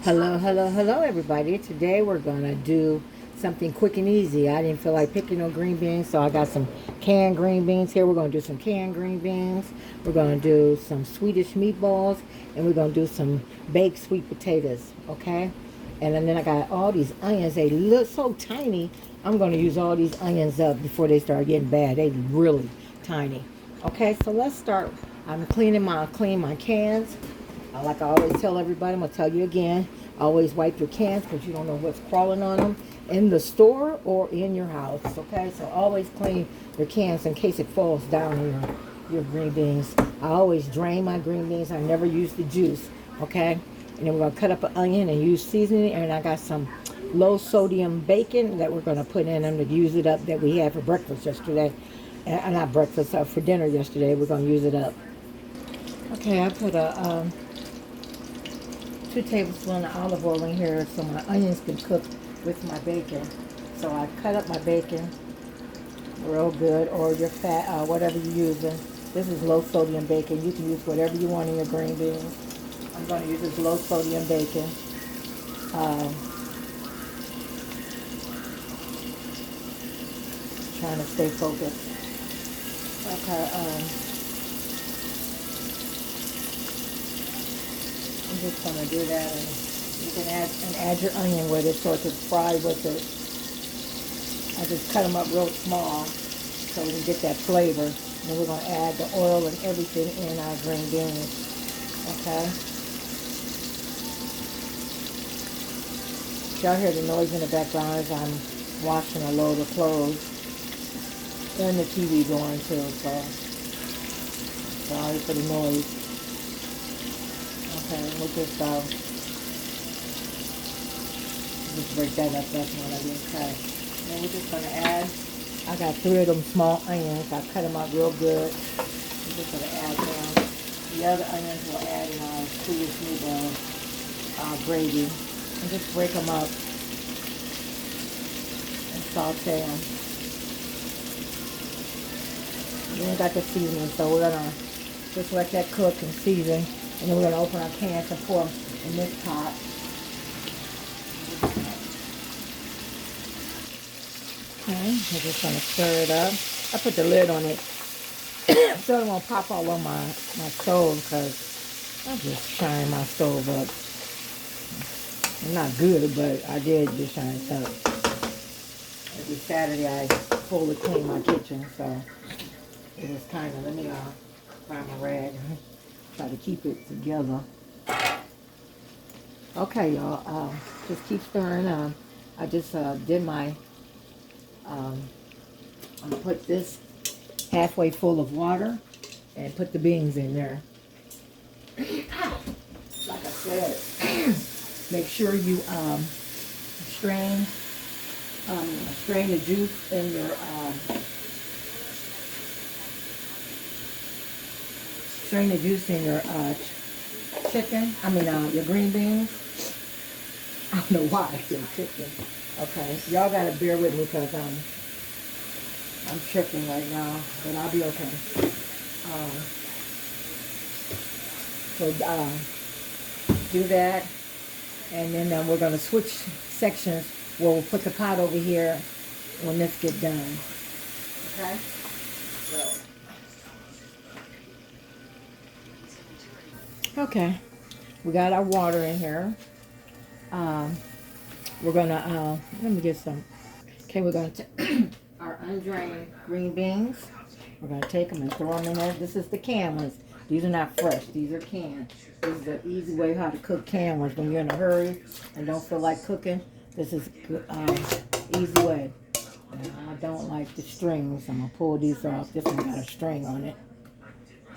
Hello, everybody. Today we're going to do something quick and easy. I didn't feel like picking no green beans, so I got some canned green beans here. We're going to do some canned green beans. We're going to do some Swedish meatballs, and we're going to do some baked sweet potatoes, okay? And then I got all these onions. They look so tiny. I'm going to use all these onions up before they start getting bad. They really tiny. Okay, so let's start. I'm clean my cans. Like I always tell everybody, I'm going to tell you again, always wipe your cans because you don't know what's crawling on them in the store or in your house, okay? So always clean your cans in case it falls down in your green beans. I always drain my green beans. I never use the juice, okay? And then we're going to cut up an onion and use seasoning. And I got some low sodium bacon that we're going to put in them to use it up that we had for breakfast yesterday. Not breakfast, for dinner yesterday. We're going to use it up. Okay, I put a 2 tablespoons of olive oil in here so my onions can cook with my bacon. So I cut up my bacon real good, or your fat, whatever you're using. This is low sodium bacon. You can use whatever you want in your green beans. I'm going to use this low sodium bacon. Trying to stay focused. Okay, I'm just going to do that, and you can add your onion with it so it can fry with it. I just cut them up real small so we can get that flavor. And then we're going to add the oil and everything in our green beans. Okay? Y'all hear the noise in the background as I'm washing a load of clothes. And the TV going too, so sorry for the noise. Okay, we'll just break that up. That's one I didn't cut. And we're just going to add, I got 3 of them small onions. I cut them up real good. I'm just going to add them. The other onions we'll add in our Swedish meatball gravy. And just break them up and saute them. Then we got the seasoning, so we're going to just let that cook and season. And then we're going to open our cans and pour them in this pot. Okay, we're just going to stir it up. I put the lid on it so it won't pop all on my stove because I just shine my stove up. I'm not good, but I did just shine it up. Every Saturday I fully clean my kitchen, so it was kind of, let me find my rag. Try to keep it together. Okay, y'all. Just keep stirring. I just did my. I'm gonna put this halfway full of water and put the beans in there. Like I said, make sure you strain the juice in your. Strain the juice in your your green beans. I don't know why I said chicken. Okay, y'all gotta bear with me because I'm chicken right now, but I'll be okay. Do that, and then we're gonna switch sections. We'll put the pot over here when this gets done. Okay, so. Okay, we got our water in here. We're gonna, let me get some. Okay, we're gonna take our undrained green beans. We're gonna take them and throw them in there. This is the canned ones. These are not fresh, these are canned. This is the easy way how to cook canned ones when you're in a hurry and don't feel like cooking. This is easy way. I don't like the strings. I'm gonna pull these off. This one got a string on it.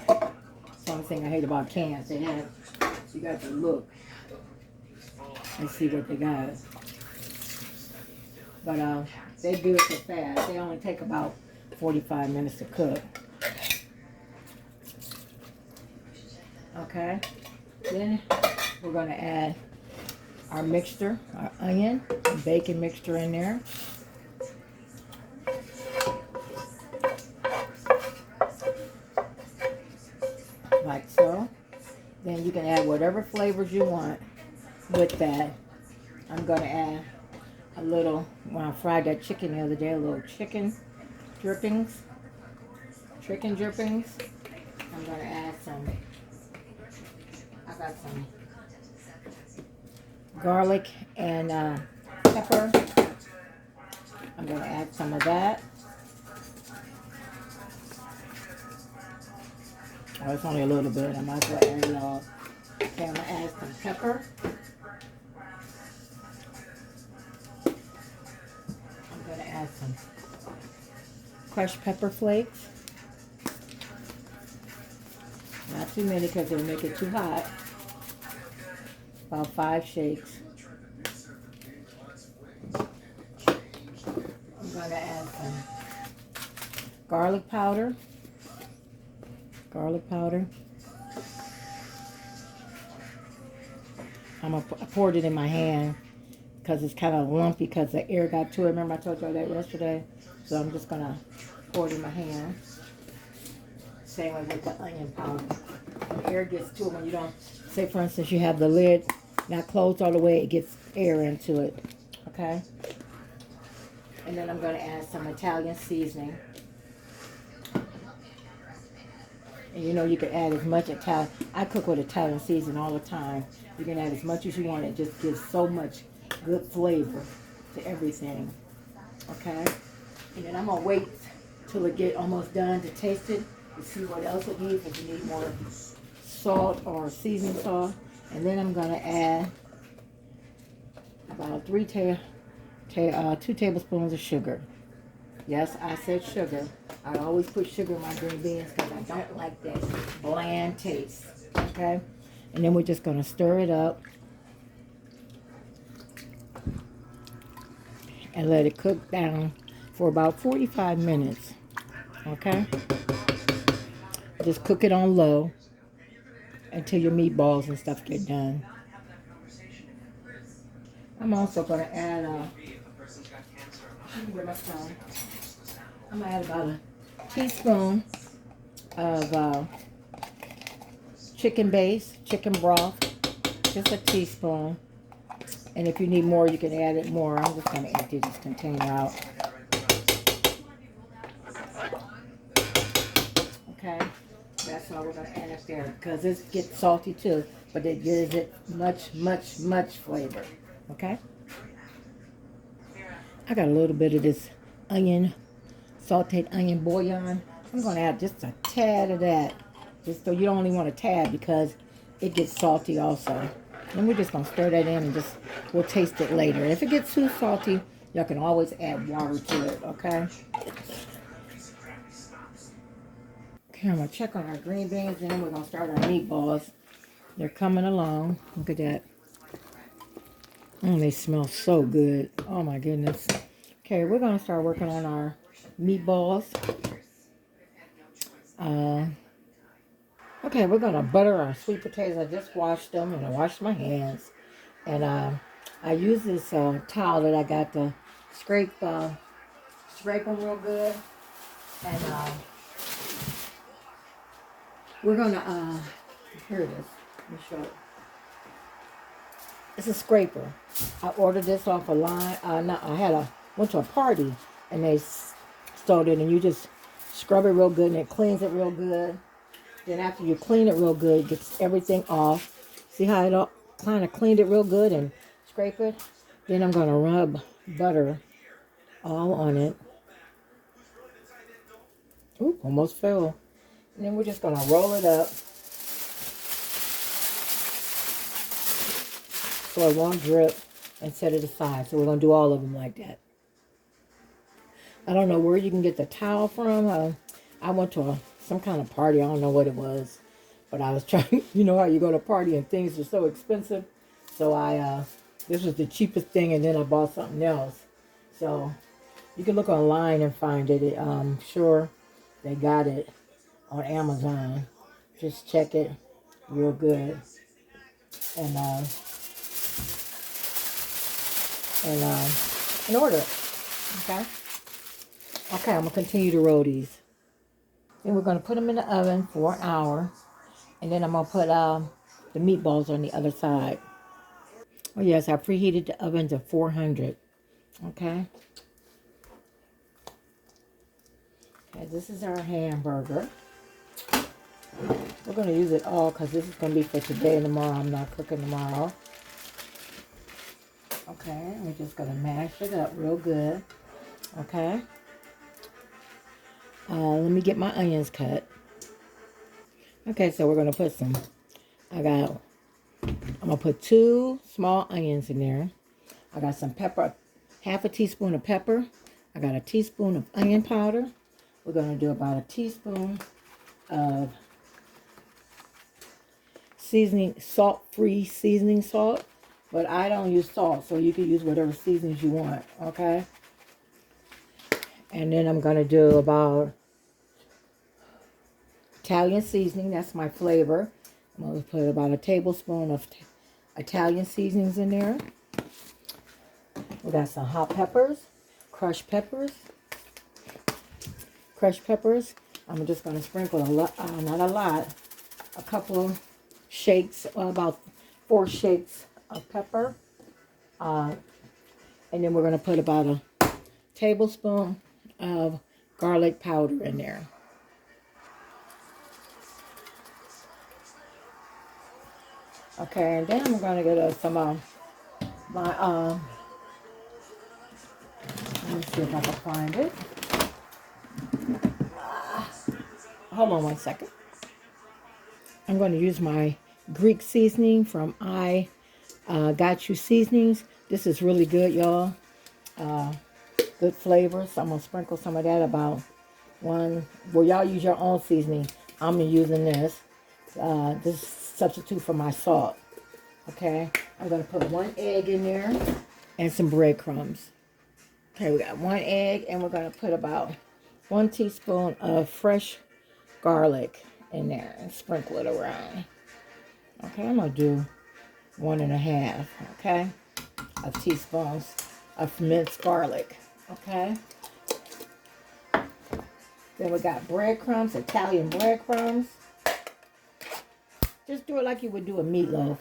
That's the only thing I hate about cans. They have, you got to look and see what they got. But they do it so fast. They only take about 45 minutes to cook. Okay. Then we're going to add our mixture, our onion and bacon mixture in there. Like so. Then you can add whatever flavors you want. with that, I'm going to add a little, when I fried that chicken the other day, a little drippings, chicken drippings. I'm going to add I got some garlic and pepper. I'm going to add some of that. Oh, it's only a little bit. I might as well add it all. Okay, I'm going to add some pepper. I'm going to add some crushed pepper flakes. Not too many because it'll make it too hot. About 5 shakes. I'm going to add some garlic powder. I poured it in my hand because it's kind of lumpy because the air got to it. Remember I told you that yesterday? So I'm just going to pour it in my hand. Same way with the onion powder. When air gets to it, when you don't, say for instance you have the lid not closed all the way, it gets air into it. Okay? And then I'm going to add some Italian seasoning. And you know you can add as much Italian. I cook with Italian seasoning all the time. You can add as much as you want. It just gives so much good flavor to everything. Okay? And then I'm going to wait till it get almost done to taste it to see what else it needs. If you need more salt or seasoning salt. And then I'm going to add about 2 tablespoons of sugar. Yes, I said sugar. I always put sugar in my green beans because I don't like that bland taste. Okay? And then we're just going to stir it up and let it cook down for about 45 minutes. Okay? Just cook it on low until your meatballs and stuff get done. I'm also going to add I'm going to add about a teaspoon of chicken broth, just a teaspoon. And if you need more, you can add it more. I'm just going to empty this container out. Okay, that's all we're going to add up there because it gets salty too, but it gives it much flavor. Okay, I got a little bit of this sauteed onion bouillon. I'm going to add just a tad of that. Just so you don't only want a tad because it gets salty also. And we're just going to stir that in and we'll taste it later. If it gets too salty, y'all can always add water to it, okay? Okay, I'm going to check on our green beans and then we're going to start our meatballs. They're coming along. Look at that. They smell so good. Oh my goodness. Okay, we're going to start working on our meatballs. Okay, we're going to butter our sweet potatoes. I just washed them and I washed my hands. And I use this towel that I got to scrape them real good. And we're going to, here it is. Let me show it. It's a scraper. I ordered this off a line. Went to a party and they stole it, and you just scrub it real good and it cleans it real good. Then after you clean it real good, it gets everything off. See how it all kind of cleaned it real good and scrape it? Then I'm going to rub butter all on it. Ooh, almost fell. And then we're just going to roll it up so it won't drip and set it aside. So we're going to do all of them like that. I don't know where you can get the towel from. I went to some kind of party. I don't know what it was. But I was trying, you know how you go to a party and things are so expensive. So this was the cheapest thing, and then I bought something else. So you can look online and find it. I'm sure they got it on Amazon. Just check it real good. And order it. Okay? Okay, I'm going to continue to roll these. Then we're going to put them in the oven for an hour. And then I'm going to put the meatballs on the other side. Oh yes, I preheated the oven to 400. Okay. Okay, this is our hamburger. We're going to use it all because this is going to be for today and tomorrow. I'm not cooking tomorrow. Okay, we're just going to mash it up real good. Okay. Let me get my onions cut. Okay, so we're going to put some, I'm going to put 2 small onions in there. I got some pepper, half a teaspoon of pepper. I got a teaspoon of onion powder. We're going to do about a teaspoon of seasoning, salt-free seasoning salt. But I don't use salt, so you can use whatever seasonings you want, okay? And then I'm going to do about Italian seasoning. That's my flavor. I'm going to put about a tablespoon of Italian seasonings in there. We got some hot peppers, crushed peppers. Crushed peppers. I'm just going to sprinkle a lot, not a lot, a couple of shakes, about 4 shakes of pepper. And then we're going to put about a tablespoon of garlic powder in there. Okay, and then I'm going to get some of my, let me see if I can find it. Hold on one second. I'm going to use my Greek seasoning from I Got You Seasonings. This is really good, y'all. Good flavor. So I'm going to sprinkle some of that about one. Well, y'all use your own seasoning. I'm using this. This is substitute for my salt. Okay. I'm going to put 1 egg in there and some breadcrumbs. Okay, we got 1 egg, and we're going to put about 1 teaspoon of fresh garlic in there and sprinkle it around. Okay, I'm going to do 1.5, okay, of teaspoons of minced garlic. Okay. Then we got breadcrumbs, Italian breadcrumbs. Just do it like you would do a meatloaf.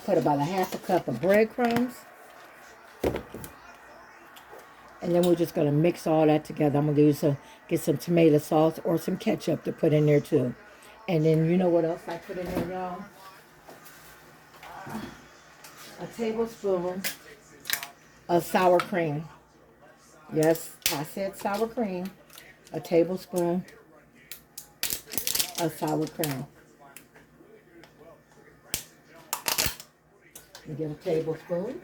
Put about 1/2 cup of breadcrumbs. And then we're just going to mix all that together. I'm going to get some tomato sauce or some ketchup to put in there too. And then you know what else I put in there, y'all? A tablespoon of sour cream. Yes, I said sour cream. A tablespoon of sour cream. You get a tablespoon.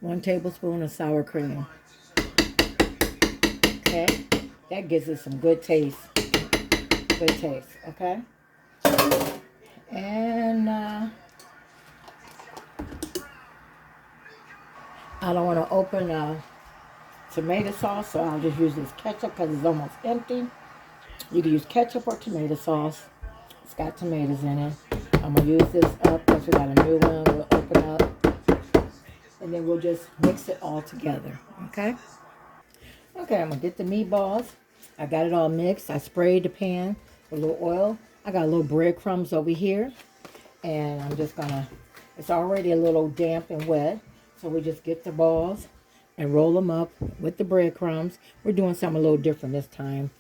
1 tablespoon of sour cream. Okay, that gives it some good taste. Good taste, okay? And I don't want to open tomato sauce, so I'll just use this ketchup because it's almost empty. You can use ketchup or tomato sauce. It's got tomatoes in it. I'm going to use this up because we got a new one. We'll open up. And then we'll just mix it all together, okay? Okay, I'm going to get the meatballs. I got it all mixed. I sprayed the pan with a little oil. I got a little breadcrumbs over here. And I'm just going to, it's already a little damp and wet. So we just get the balls and roll them up with the breadcrumbs. We're doing something a little different this time.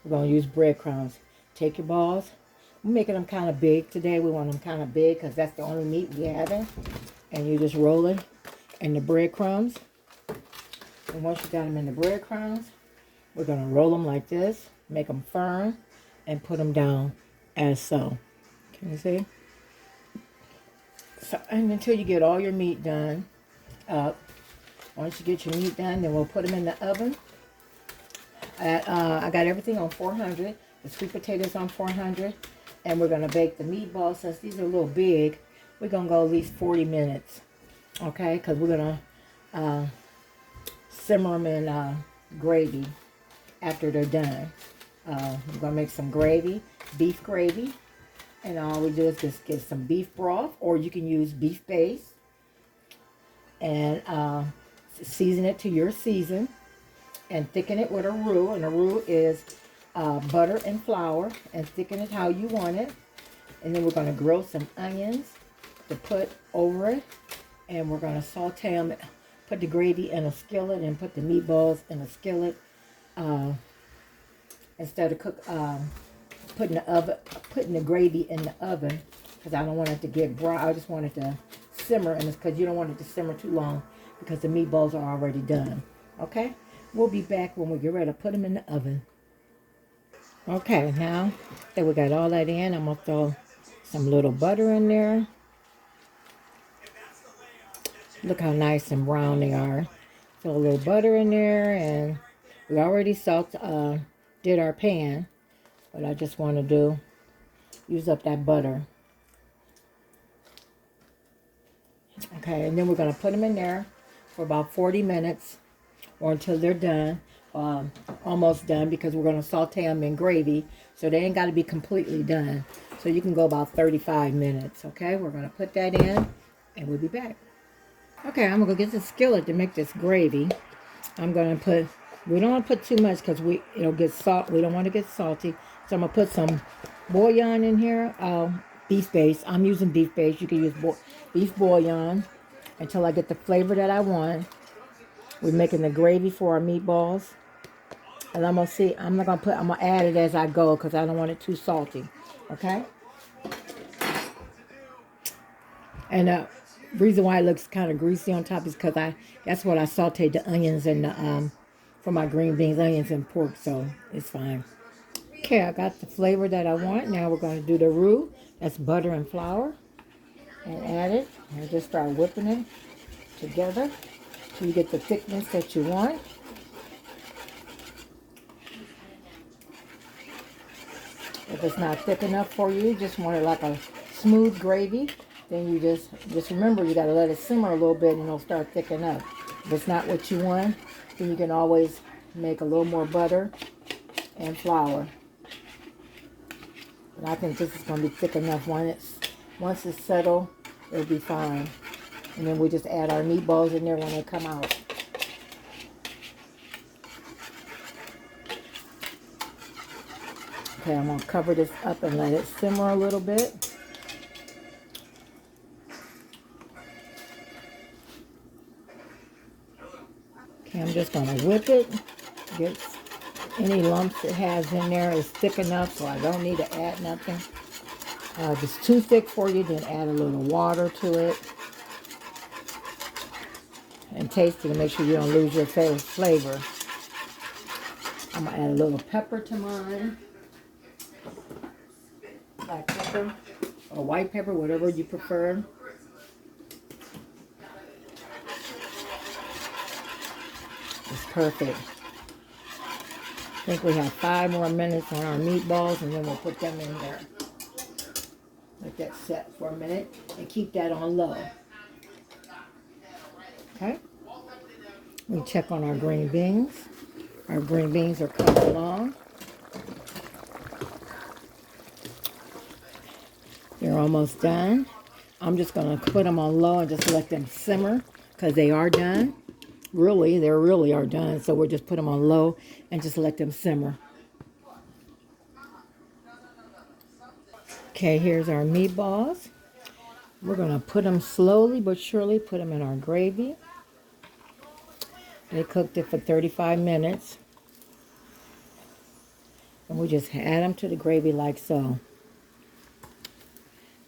We're going to use breadcrumbs. Take your balls. We're making them kind of big today. We want them kind of big because that's the only meat we have in. And you just roll it in the breadcrumbs. And once you got them in the breadcrumbs, we're going to roll them like this, make them firm, and put them down as so. Can you see? So, and until you get all your meat done up. Once you get your meat done, then we'll put them in the oven. I got everything on 400. The sweet potatoes on 400. And we're going to bake the meatballs. Since these are a little big, we're going to go at least 40 minutes. Okay? Because we're going to simmer them in gravy after they're done. We're going to make some gravy, beef gravy. And all we do is just get some beef broth, or you can use beef base. And season it to your season. And thicken it with a roux. And a roux is butter and flour and thicken it how you want it. And then we're going to grill some onions to put over it. And we're going to saute them, put the gravy in a skillet and put the meatballs in a skillet. Instead of putting the gravy in the oven, because I don't want it to get brown. I just want it to simmer, and it's because you don't want it to simmer too long because the meatballs are already done. Okay, we'll be back when we get ready to put them in the oven. Okay, now that we got all that in, I'm gonna throw some little butter in there. Look how nice and brown they are. Throw a little butter in there, and we already did our pan, but I just want to use up that butter. Okay, and then we're going to put them in there for about 40 minutes or until they're done, almost done, because we're going to saute them in gravy, so they ain't got to be completely done. So you can go about 35 minutes, okay? We're going to put that in, and we'll be back. Okay, I'm going to go get the skillet to make this gravy. I'm going to put, we don't want to put too much because it'll get salt. We don't want to get salty. So I'm going to put some bouillon in here, beef base. I'm using beef base. You can use beef bouillon until I get the flavor that I want. We're making the gravy for our meatballs. And I'm going to see, I'm going to add it as I go because I don't want it too salty. Okay? And the reason why it looks kind of greasy on top is because that's what I sauteed the onions and for my green beans, onions and pork, so it's fine. Okay, I got the flavor that I want. Now we're going to do the roux. That's butter and flour. And add it. And just start whipping it together till you get the thickness that you want. If it's not thick enough for you, just want it like a smooth gravy, then you just remember you got to let it simmer a little bit and it'll start thickening up. If it's not what you want, then you can always make a little more butter and flour. But I think this is going to be thick enough. Once it's settled, it'll be fine. And then we just add our meatballs in there when they come out. Okay, I'm going to cover this up and let it simmer a little bit. Okay, I'm just going to whip it. Get any lumps it has in there is thick enough, so I don't need to add nothing. If it's too thick for you, then add a little water to it. And taste it to make sure you don't lose your flavor. I'm going to add a little pepper to mine. Black pepper or white pepper, whatever you prefer. It's perfect. I think we have 5 more minutes on our meatballs and then we'll put them in there. Let that set for a minute and keep that on low. Okay? We check on our green beans. Our green beans are coming along. They're almost done. I'm just going to put them on low and just let them simmer because they are done. They really are done. So we'll just put them on low and just let them simmer. Okay, here's our meatballs. We're going to put them slowly but surely, put them in our gravy. They cooked it for 35 minutes. And we just add them to the gravy like so.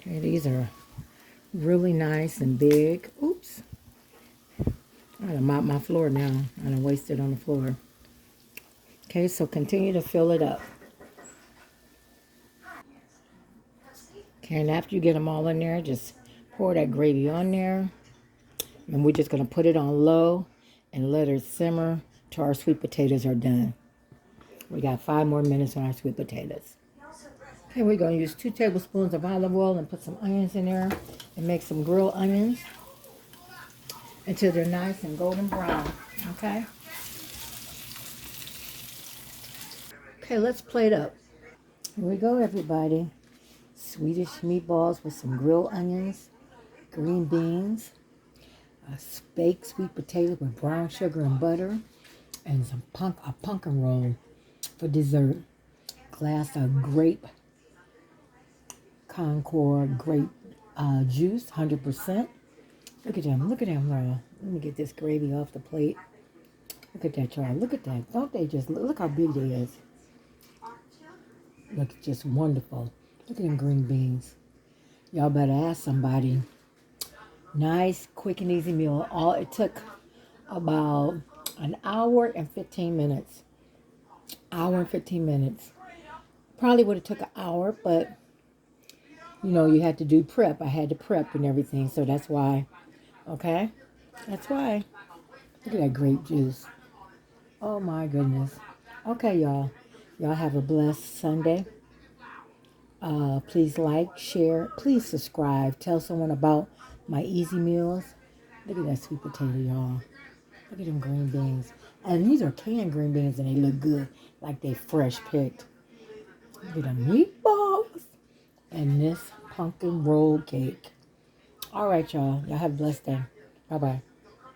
Okay, these are really nice and big. Oops. I gotta mop my floor now. I done wasted on the floor. Okay, so continue to fill it up. Okay, and after you get them all in there, just pour that gravy on there. And we're just going to put it on low and let it simmer till our sweet potatoes are done. We got 5 more minutes on our sweet potatoes. Okay, we're going to use 2 tablespoons of olive oil and put some onions in there and make some grilled onions until they're nice and golden brown. Okay? Okay, let's plate up. Here we go, everybody. Swedish meatballs with some grilled onions, green beans, baked sweet potatoes with brown sugar and butter, and a pumpkin roll for dessert. glass of grape Concord grape juice, 100%. Look at them, y'all. Let me get this gravy off the plate. Look at that, y'all. Look at that. Don't they just look how big they is? Look, just wonderful. Look at them green beans. Y'all better ask somebody. Nice, quick and easy meal. It took about an hour and 15 minutes. Hour and 15 minutes. Probably would have took an hour, but you know, you had to do prep. I had to prep and everything, so that's why. Okay? That's why. Look at that grape juice. Oh my goodness. Okay, y'all. Y'all have a blessed Sunday. Please like, share, please subscribe. Tell someone about my easy meals. Look at that sweet potato, y'all. Look at them green beans. And these are canned green beans and they look good. Like they fresh picked. Look at the meatballs. And this pumpkin roll cake. All right, y'all. Y'all have a blessed day. Bye-bye.